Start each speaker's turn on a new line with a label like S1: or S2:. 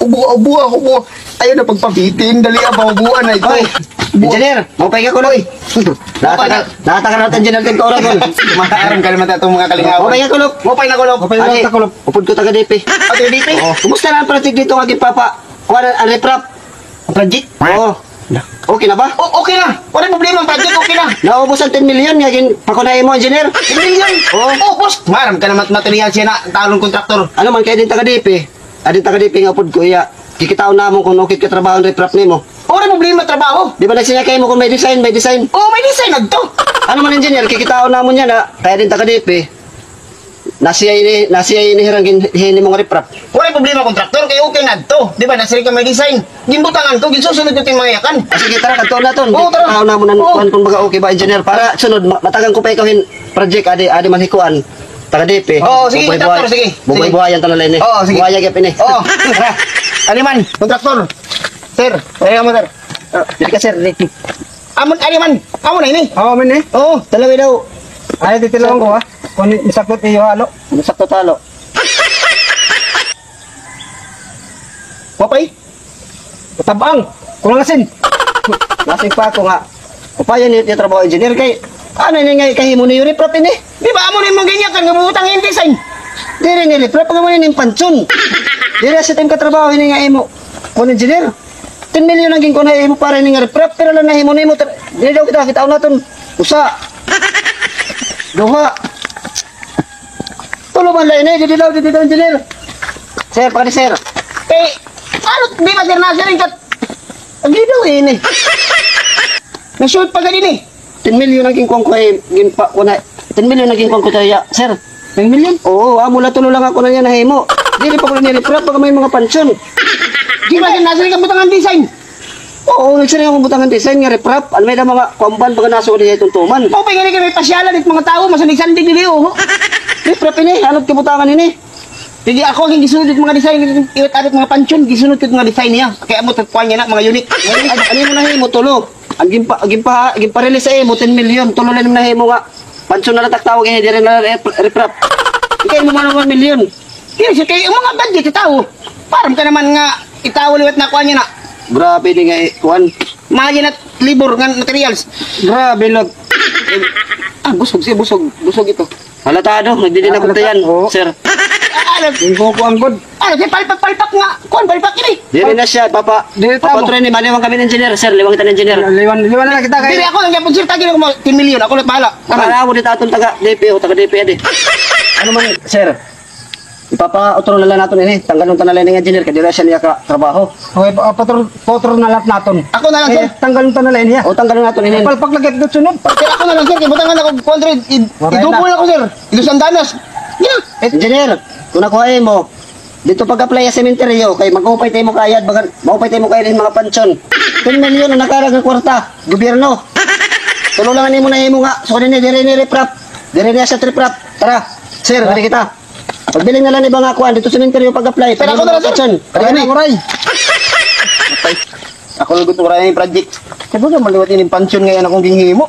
S1: Ubo. Ayaw na pagpabitin. Dali ba, ubuan na ito.
S2: Oy, engineer, maupay ka ko, Loy. Nakatakan natin engineer din ko, Oragol.
S1: Makaarang ka naman itong mga kalingawan.
S2: Maupay ka kulop.
S1: Mupay na kulop.
S2: Ani, upod ko taga DP.
S1: Ate, dito.
S2: Kumusta na ang project dito nga papa? Kuha na, reprap.
S1: Project?
S2: Oo. Okay na ba?
S1: Okay na. Wala problema ang project. Okay na.
S2: Naubos ang 10 million nga pakunahin mo, engineer.
S1: 10 million. Boss. Maram ka naman material siya na talong kontraktor.
S2: Ano man kaya din taga DP? Adin taga DP nga upod ko iya. Kikitaon na mo kung okay ka trabaho ng reprap nimo.
S1: Wala problema trabaho.
S2: Di ba nagsinya kayo mo kung may design?
S1: May design nagto.
S2: Ano man engineer, kikitaon na mo niya na kaya din taga DP. Nasiya ini hirang hini mong reprap.
S1: Wala problema kontraktor kay okay nagto. Di ba nasiri ka may design. Ginbutangan to, ginsusunod ko ting mga yakan.
S2: Sige tara kadto na ton.
S1: Tara.
S2: Kikitaon na mo nan kung baga okay ba engineer para sunod matagang ko pa ikaw project adi man hikuan. Taga DP.
S1: Sige kontraktor, sige.
S2: Buhay-buhayan talalay ni.
S1: Sige.
S2: Buhaya gyud ini.
S1: Aliman, kontraktor. Sir, mo sir.
S2: Dili ka sir, dili.
S1: Aliman, amo na ini.
S3: Man eh.
S2: Dalawi daw.
S3: Ay, titilawang ko ha. Kung isakot iyo halo.
S2: Sakto talo.
S1: Papay.
S3: Tabang. Kung lasin.
S2: Nasing pa ako nga. Upayan niyo trabaho engineer kay ano ni nga kahimo ni reprap ini?
S1: Di ba amo ni mong ganyan kan ngabutang yung design.
S2: Diri ni reprap nga mo ni pansyon. Diri sa time ka trabaho ni nga imo. Kung engineer 10 million ang ko na imo para ni nga reprap pero lang nahimo nimo. Dili daw kita naton usa. Duha. Tulo man lain dili daw engineer. Sir, pagani sir.
S1: Ano di ba sir nasiring kat? Ang daw ini. Na-shoot pa ganun
S2: 10 million ang kong ko ay ginpa ko na 10 million ang kong ko tayo sir
S1: 10 million?
S2: Oo mula tulo lang ako na niya nahimo dili pa ko ni-reprap pag may mga pansyon
S1: di ba sir nasiring ka butangan design?
S2: Oo nagsiring ako butangan design nga reprap ano may na mga kwamban pag naso niya tuntuman
S1: o pa ganun may pasyalan at mga tao masanig-sandig nila
S2: reprap ini anong kibutangan ini
S1: hindi ako hindi sunod mga design iwat arit mga pansyon gisunod ko mga design niya kaya mo tagpuan niya na mga unit
S2: ano mo nahimo tulo ang gimpa-release sa imo 10 million tulo lang nahimo nga pansyon na natak tawag eh dire na reprap ikay mo man 1 million
S1: kaya siya kaya mga budget itaw param ka naman nga itaw liwat na kuha niya na
S2: grabe di nga kuan
S1: mahal at libor nga materials
S2: grabe lag busog ito halatado nagdili na puntayan sir
S3: Ingko ko ang good.
S1: Siya palpak nga kuhan palpak ini
S2: dili na siya papa papatroy ni maliwang kami ng engineer sir liwang kita ng engineer
S3: Liwan na lang kita kay.
S1: dili ako lang yapon sir tagi mo 10 million ako lang bahala
S2: para ako dito atong taga DP o taga DP adi ano man sir ipapa-utro na lang natin ini tanggalon ta na lang ng engineer kay dili siya niya ka trabaho
S3: Okay, potro na lang naton.
S1: ako na lang sir
S3: Tanggalon ta na lang niya.
S2: o tanggalon natin ini
S3: Palpak lagi dito sunod.
S1: sir ako na lang sir kay butangan ako 400 idubol ako sir ilusan danas
S2: engineer kung nakuha mo dito pag-apply sa sementeryo kay mag-upay tayo mo kayad mag-upay tayo mo kayad mga pansyon 10 million na nakarag ng kwarta gobyerno tulungan nimo na imo nga so ni dire ni reprap dire niya sa reprap tara sir dali kita pagbiling na lang ibang akuan dito sa sementeryo pag-apply
S1: pero ako na lang sir
S2: kami
S1: ako lugot ko rin yung project sabi nga maliwat yung pansyon ngayon akong ginghimo